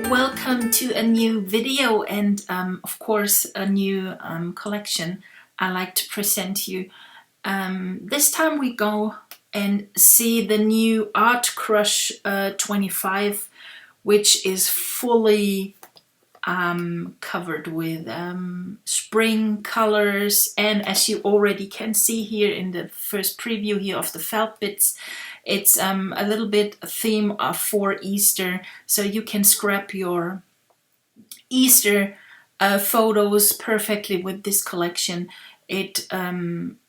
Welcome to a new video and of course a new collection I like to present you. This time we go and see the new artCrush 25, which is fully covered with spring colors, and as you already can see here in the first preview here of the Felty Bits, it's a little bit a theme for Easter, so you can scrap your Easter photos perfectly with this collection. It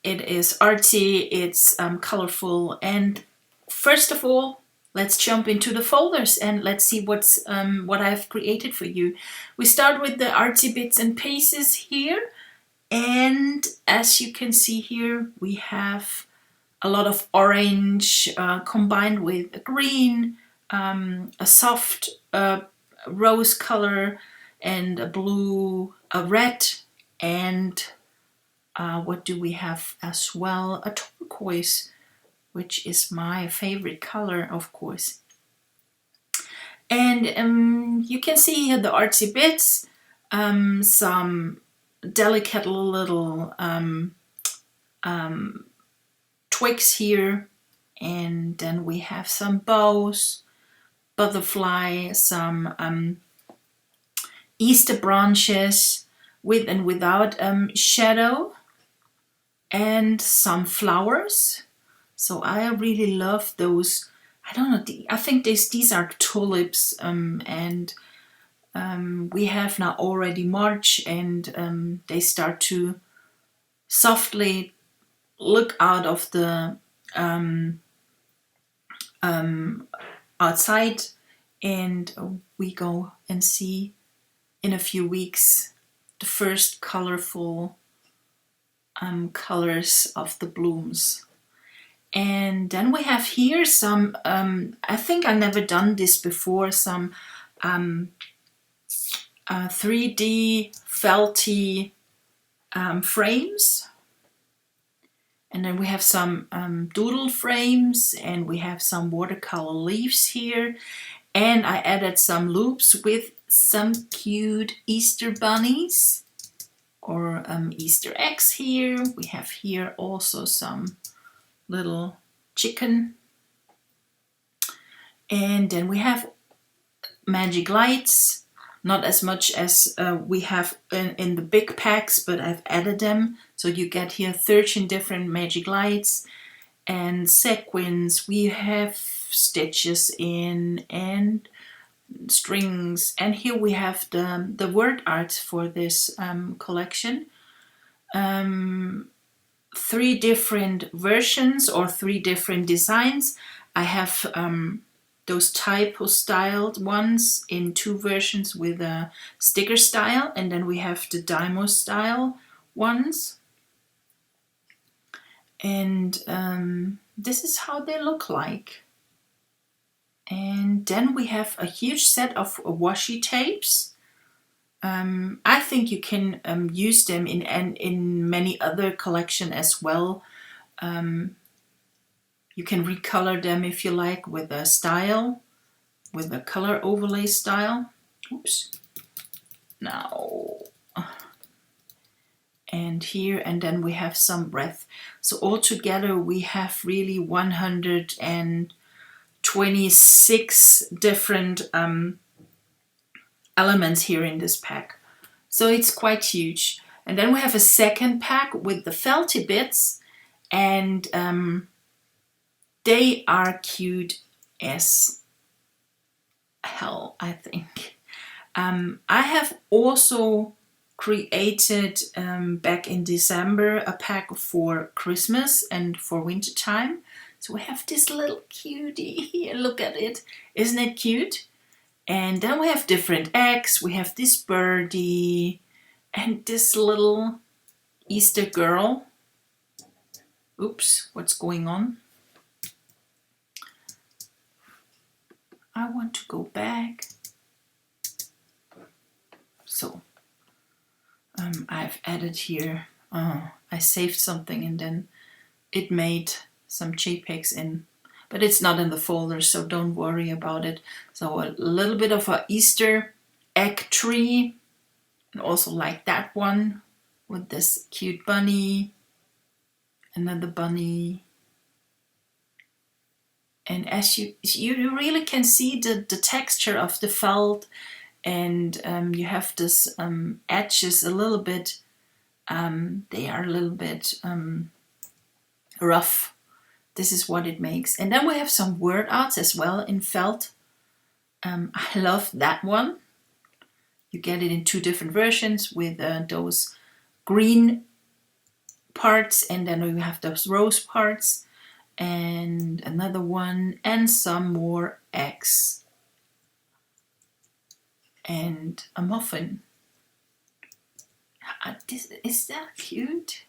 is arty, it's colorful, and first of all, let's jump into the folders and let's see what I've created for you. We start with the Arty Bits and Pieces here, and as you can see here, we have a lot of orange combined with green, a soft rose color, and a blue, a red, and what do we have as well? A turquoise, which is my favorite color, of course. And you can see here the Arty Bits, some delicate little twigs here, and then we have some bows, butterfly, some Easter branches with and without shadow, and some flowers. So I really love those. I don't know, I think these are tulips, and we have now already March, and they start to softly look out of the outside, and we go and see in a few weeks the first colorful colors of the blooms. And then we have here some, I think I've never done this before, some 3D felty frames. And then we have some doodle frames, and we have some watercolor leaves here. And I added some loops with some cute Easter bunnies or Easter eggs here. We have here also some little chicken. And then we have magic lights. Not as much as we have in the big packs, but I've added them. So you get here 13 different magic lights and sequins. We have stitches in and strings. And here we have the word art for this collection. 3 different versions or 3 different designs. I have those typo styled ones in 2 versions with a sticker style, and then we have the Dymo style ones. And this is how they look like. And then we have a huge set of washi tapes. I think you can use them in many other collections as well. You can recolor them if you like with a style, with a color overlay style. Oops. Now. And here, and then we have some breadth. So altogether we have really 126 different elements here in this pack. So it's quite huge. And then we have a second pack with the Felty Bits, and they are cute as hell, I think. I have also created back in December a pack for Christmas and for winter time. So we have this little cutie here, look at it, isn't it cute? And then we have different eggs, we have this birdie and this little Easter girl. Oops, what's going on? I want to go back. So I've added here, I saved something and then it made some JPEGs in but it's not in the folder, so don't worry about it. So a little bit of a Easter egg tree, and also like that one with this cute bunny, another bunny. And as you really can see the texture of the felt, and you have this edges a little bit, they are a little bit rough. This is what it makes. And then we have some word arts as well in felt. I love that one. You get it in 2 different versions with those green parts, and then we have those rose parts, and another one, and some more eggs, and a muffin. Is that cute?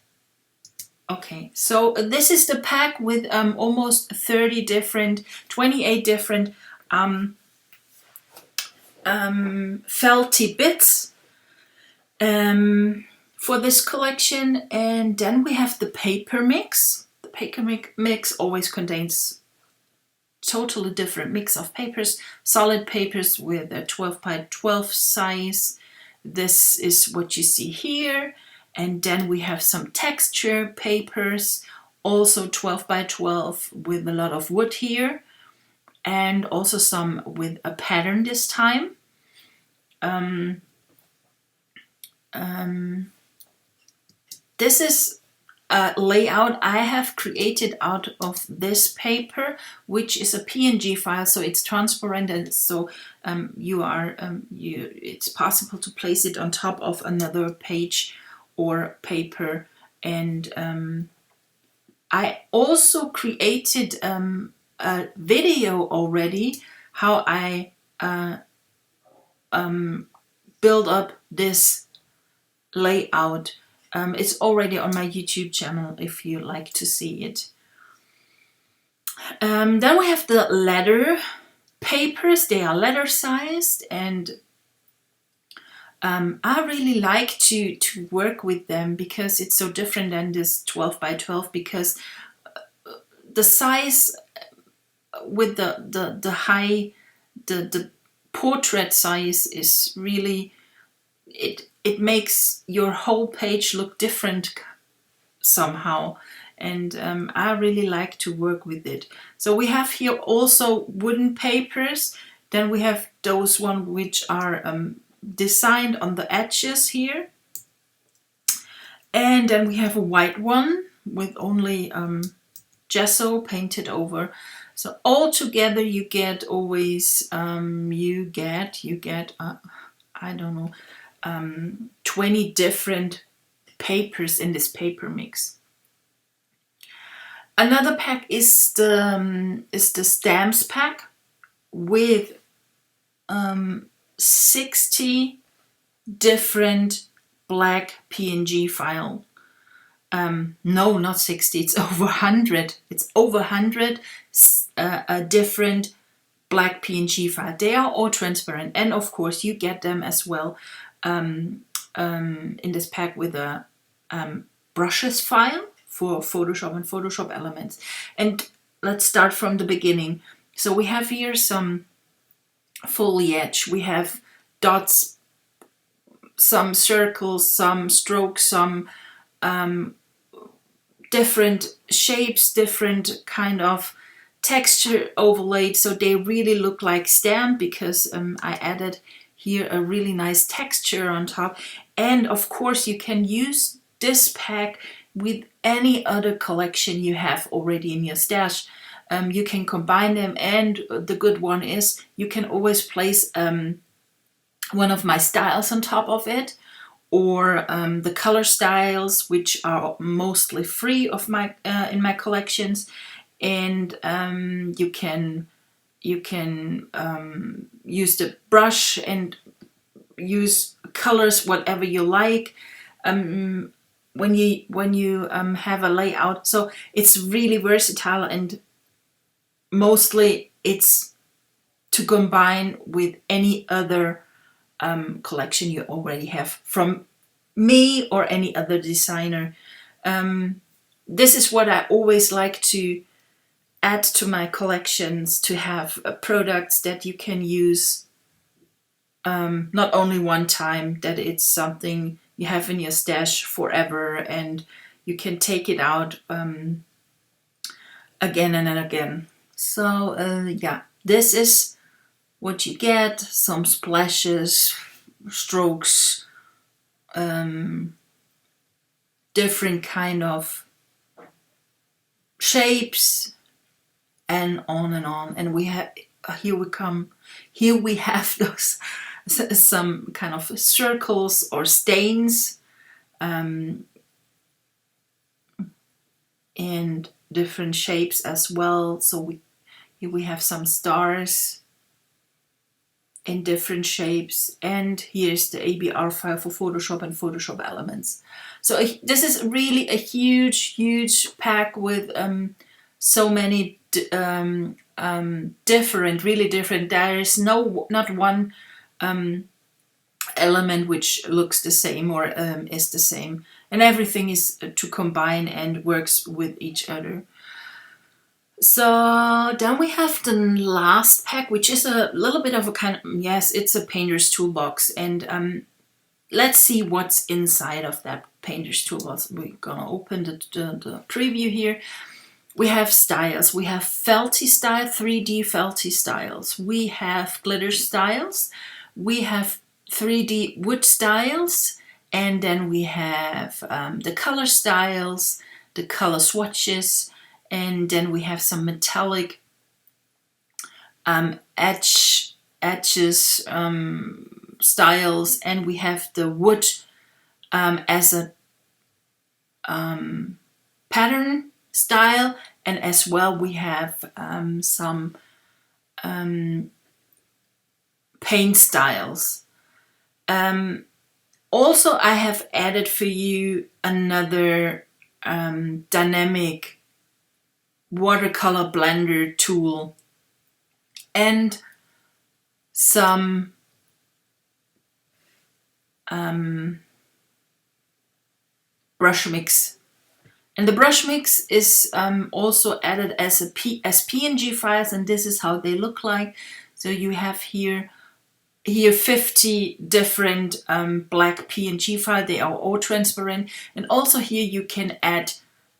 Okay, so this is the pack with almost 28 different Felty Bits for this collection. And then we have the paper mix. The paper mix always contains totally different mix of papers, solid papers with a 12 by 12 size. This is what you see here. And then we have some texture papers, also 12 by 12 with a lot of wood here, and also some with a pattern this time. This is a layout I have created out of this paper, which is a PNG file, so it's transparent, and so it's possible to place it on top of another page or paper. And I also created a video already how I build up this layout. It's already on my YouTube channel if you like to see it. Then we have the letter papers. They are letter sized, and I really like to work with them because it's so different than this 12 by 12, because the size with the portrait size is really, it makes your whole page look different somehow, and I really like to work with it. So we have here also wooden papers. Then we have those ones which are designed on the edges here, and then we have a white one with only gesso painted over. So all together you get always you get I don't know, 20 different papers in this paper mix. Another pack is the stamps pack with 60 different black PNG file. No, not 60, it's over 100. It's over 100 different black PNG file. They are all transparent, and of course you get them as well in this pack with a brushes file for Photoshop and Photoshop Elements. And let's start from the beginning. So we have here some foliage, we have dots, some circles, some strokes, some different shapes, different kind of texture overlaid, so they really look like stamp because I added here a really nice texture on top. And of course you can use this pack with any other collection you have already in your stash. You can combine them, and the good one is you can always place one of my styles on top of it, or the color styles, which are mostly free of my in my collections. And you can use the brush and use colors whatever you like when you have a layout. So it's really versatile, and mostly it's to combine with any other collection you already have from me or any other designer. This is what I always like to add to my collections to have products that you can use not only one time, that it's something you have in your stash forever and you can take it out again and again. So yeah, this is what you get: some splashes, strokes, different kind of shapes, and on and on. And we have here we have those some kind of circles or stains, and different shapes as well. So here we have some stars in different shapes, and here's the ABR file for Photoshop and Photoshop Elements. So this is really a huge pack with so many different, really different. There is not one element which looks the same or is the same, and everything is to combine and works with each other. So then we have the last pack, which is a little bit of a kind of, yes, it's a Painters Toolbox, and let's see what's inside of that Painters Toolbox. We're gonna open the preview here. We have styles. We have Felty style, 3D Felty styles. We have glitter styles. We have 3D wood styles, and then we have the color styles, the color swatches, and then we have some metallic edges styles, and we have the wood as a pattern style, and as well we have some paint styles. Also, I have added for you another dynamic watercolor blender tool and some brush mix. And the brush mix is also added as PNG files, and this is how they look like. So you have here 50 different black PNG files. They are all transparent, and also here you can add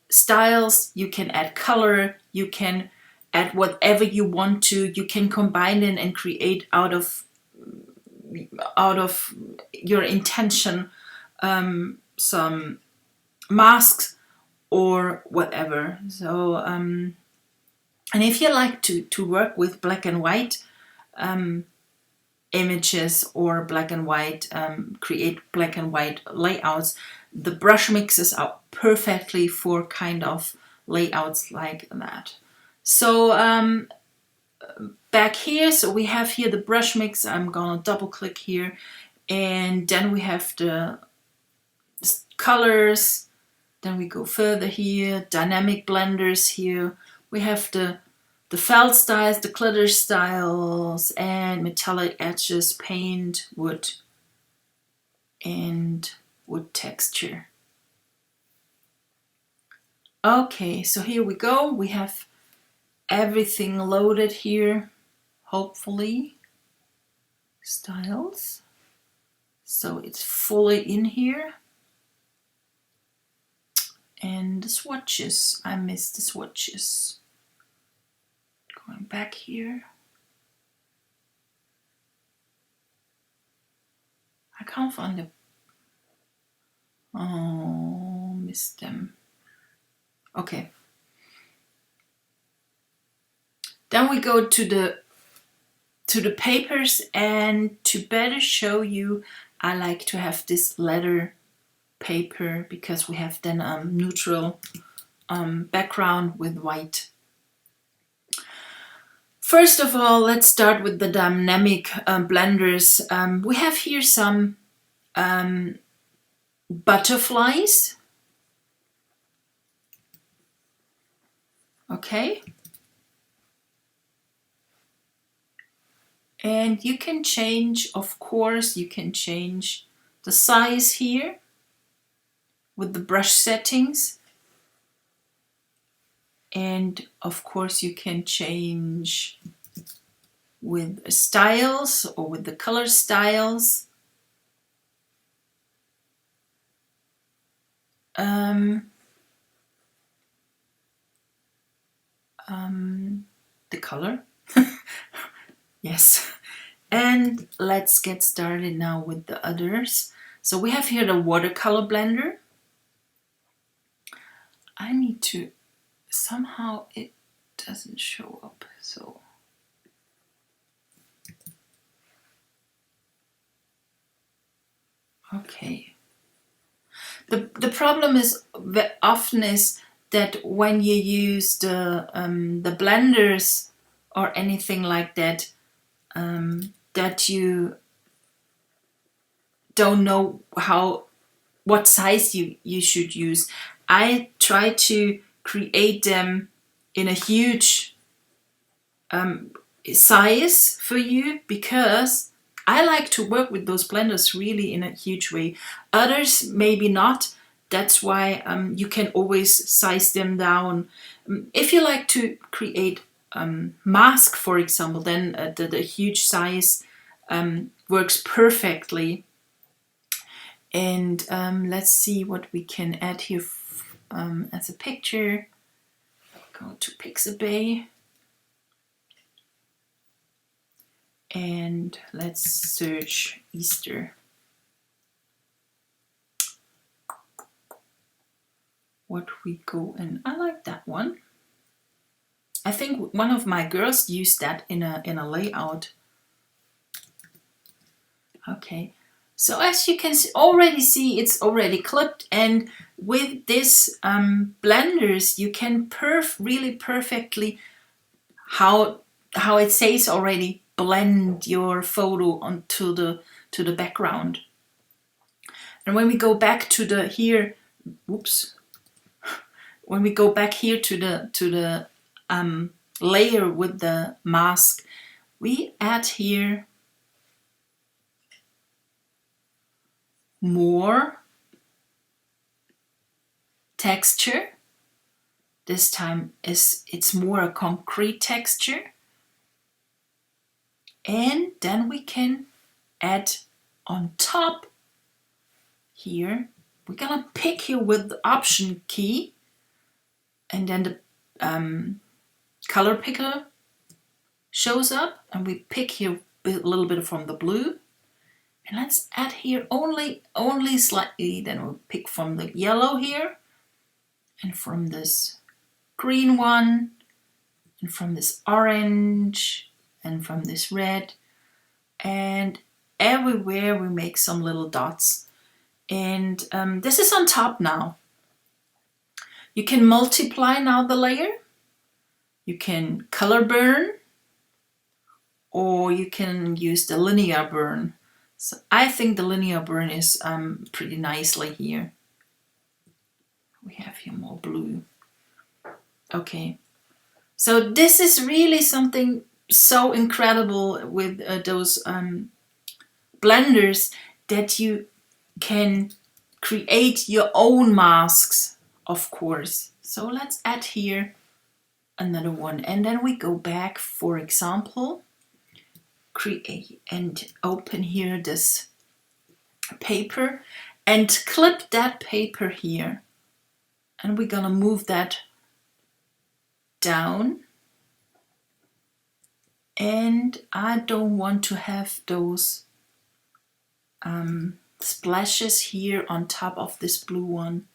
styles, you can add color, you can add whatever you want to. You can combine it and create out of your intention some masks or whatever. So and if you like to work with black and white images or black and white, create black and white layouts, the brush mixes are perfectly for kind of layouts like that. So back here, so we have here the brush mix. I'm gonna double click here, and then we have the colors. Then we go further here, dynamic blenders here. We have the felt styles, the glitter styles, and metallic edges, paint, wood, and wood texture. Okay, so here we go. We have everything loaded here, hopefully. Styles. So it's fully in here. And the swatches, I missed the swatches. Going back here. I can't find the, oh, missed them. Okay. Then we go to the papers, and to better show you, I like to have this leather paper because we have then a neutral background with white. First of all, let's start with the dynamic blenders. We have here some butterflies. Okay. And you can change, of course, you can change the size here with the brush settings. And of course you can change with styles or with the color styles. The color. Yes. And let's get started now with the others. So we have here the watercolor blender. I need to, somehow it doesn't show up, so. Okay. The problem is often is that when you use the blenders or anything like that, that you don't know what size you should use. I try to create them in a huge size for you because I like to work with those blenders really in a huge way. Others maybe not. That's why you can always size them down. If you like to create mask, for example, then the huge size works perfectly. And let's see what we can add here as a picture. Go to Pixabay. And let's search Easter. What we go in. I like that one. I think one of my girls used that in a layout. Okay. So as you can already see, it's already clipped, and with this blenders, you can really perfectly, how it says already, blend your photo onto the background. And when we go back to the here, whoops. When we go back here to the layer with the mask, we add here more texture. This time it's more a concrete texture. And then we can add on top here, we're gonna pick here with the Option key, and then the color picker shows up, and we pick here a little bit from the blue. And let's add here only slightly, then we'll pick from the yellow here, and from this green one, and from this orange, and from this red, and everywhere we make some little dots. And this is on top now. You can multiply now the layer. You can color burn, or you can use the linear burn. So I think the linear burn is pretty nicely here. We have here more blue. Okay, so this is really something so incredible with those blenders, that you can create your own masks, of course. So let's add here another one, and then we go back, for example, create and open here this paper and clip that paper here, and we're gonna move that down. And I don't want to have those splashes here on top of this blue one,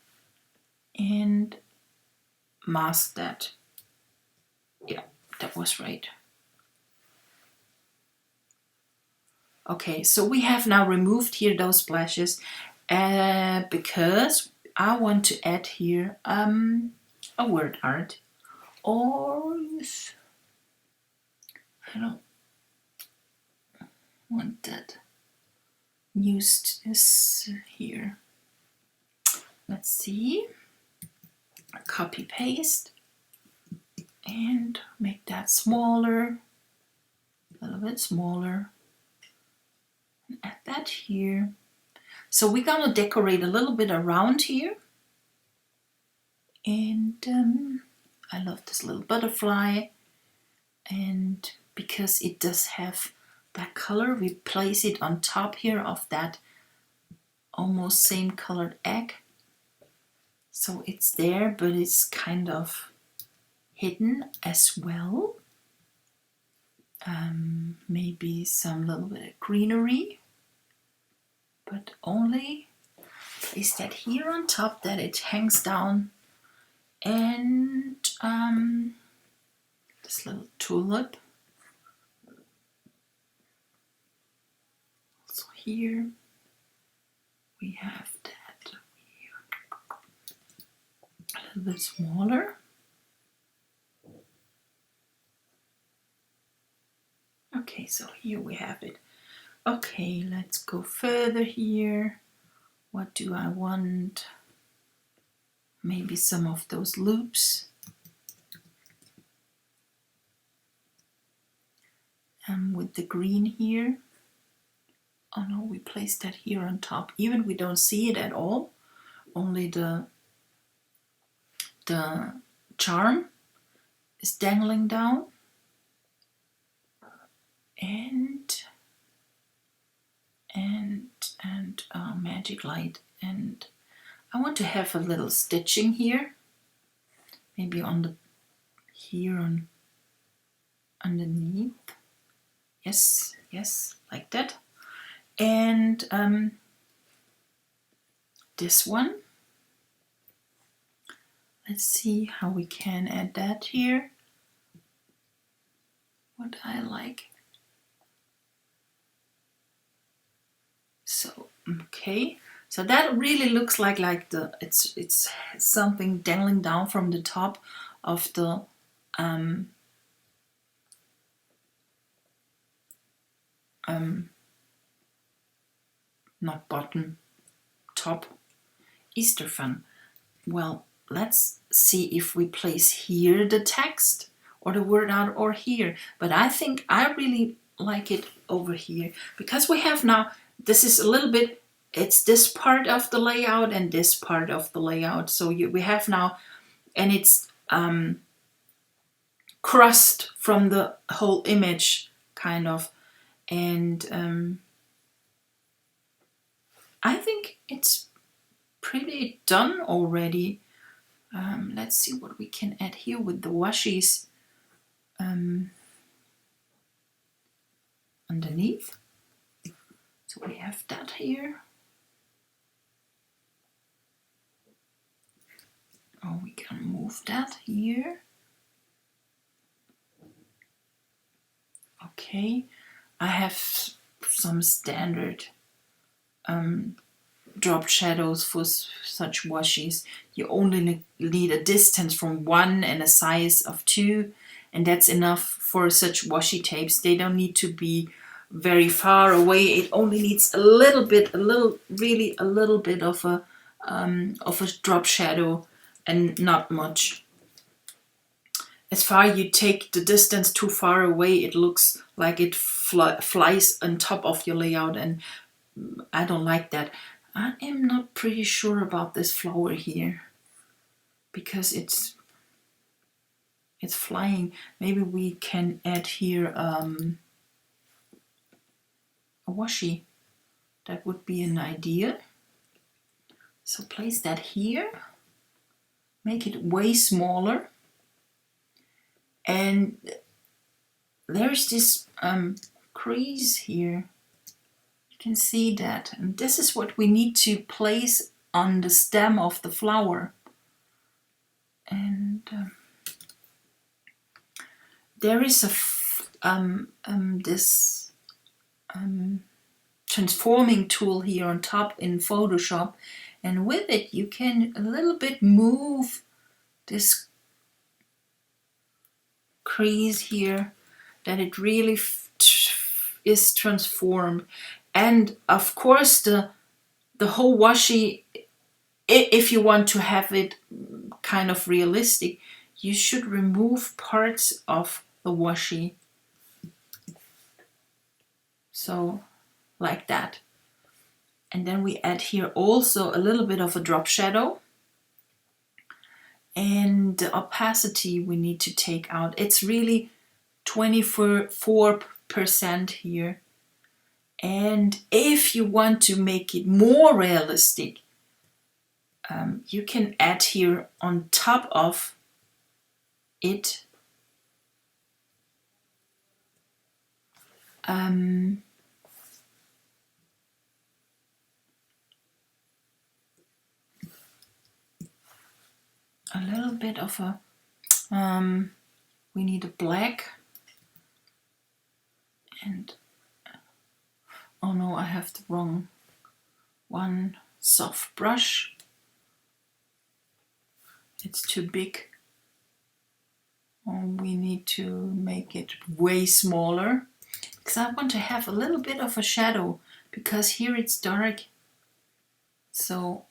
and mask that. Yeah, that was right. Okay, so we have now removed here those splashes because I want to add here a word art, or I don't want that. Used this here. Let's see. Copy paste and make that smaller, a little bit smaller. And add that here. So we're gonna decorate a little bit around here. And I love this little butterfly, and because it does have that color, we place it on top here of that almost same colored egg. So it's there, but it's kind of hidden as well. Maybe some little bit of greenery, but only place that here on top that it hangs down. And this little tulip. So here we have that a little bit smaller. Okay, so here we have it. Okay, let's go further here. What do I want? Maybe some of those loops. With the green here. Oh no, we place that here on top. Even we don't see it at all. Only the charm is dangling down. And magic light. And I want to have a little stitching here. Maybe on the here on underneath. Yes, yes, like that. And this one. Let's see how we can add that here. What I like. So okay, so that really looks like the it's something dangling down from the top of the not bottom, top, Easter fun. Well, let's see if we place here the text or the word out or here. But I think I really like it over here because we have now, this is a little bit, it's this part of the layout and this part of the layout. So we have now, and it's crossed from the whole image kind of. And I think it's pretty done already. Let's see what we can add here with the washies underneath. So we have that here. Oh, we can move that here. Okay, I have some standard drop shadows for such washies. You only need a distance from 1 and a size of 2, and that's enough for such washi tapes. They don't need to be very far away. It only needs a little bit, really a little bit of a drop shadow, and not much. As far you take the distance too far away, it looks like it flies on top of your layout, and I don't like that. I am not pretty sure about this flower here because it's flying. Maybe we can add here a washi. That would be an idea. So place that here, make it way smaller, and there's this crease here. You can see that, and this is what we need to place on the stem of the flower. And there is this transforming tool here on top in Photoshop, and with it you can a little bit move this crease here, that it really is transformed. And of course the whole washi, if you want to have it kind of realistic, you should remove parts of the washi. So like that. And then we add here also a little bit of a drop shadow. and the opacity we need to take out. It's really 24% here. And if you want to make it more realistic, you can add here on top of it a little bit of a we need a black, and oh no, I have the wrong one. Soft brush, it's too big. We need to make it way smaller because I want to have a little bit of a shadow, because here it's dark. So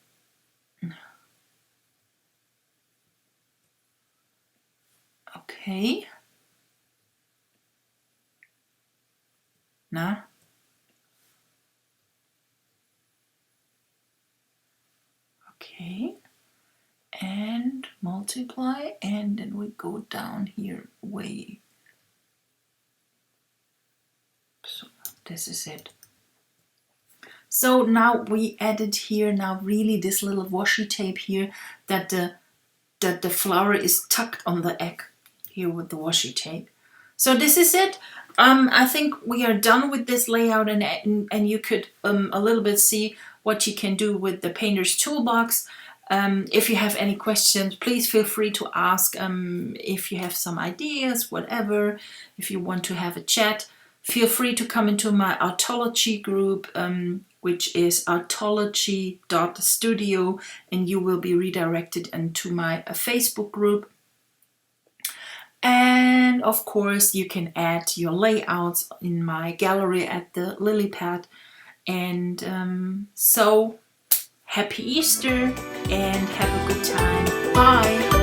okay, now okay, and multiply, and then we go down here way. So this is it. So now we added here now really this little washi tape here that the flower is tucked on the egg here with the washi tape. So this is it. I think we are done with this layout, and you could a little bit see what you can do with the Painters Toolbox. If you have any questions, please feel free to ask. If you have some ideas, whatever, if you want to have a chat, feel free to come into my Artology group, which is artology.studio, and you will be redirected into my Facebook group. And of course, you can add your layouts in my gallery at the lily pad. And so happy Easter and have a good time. Bye.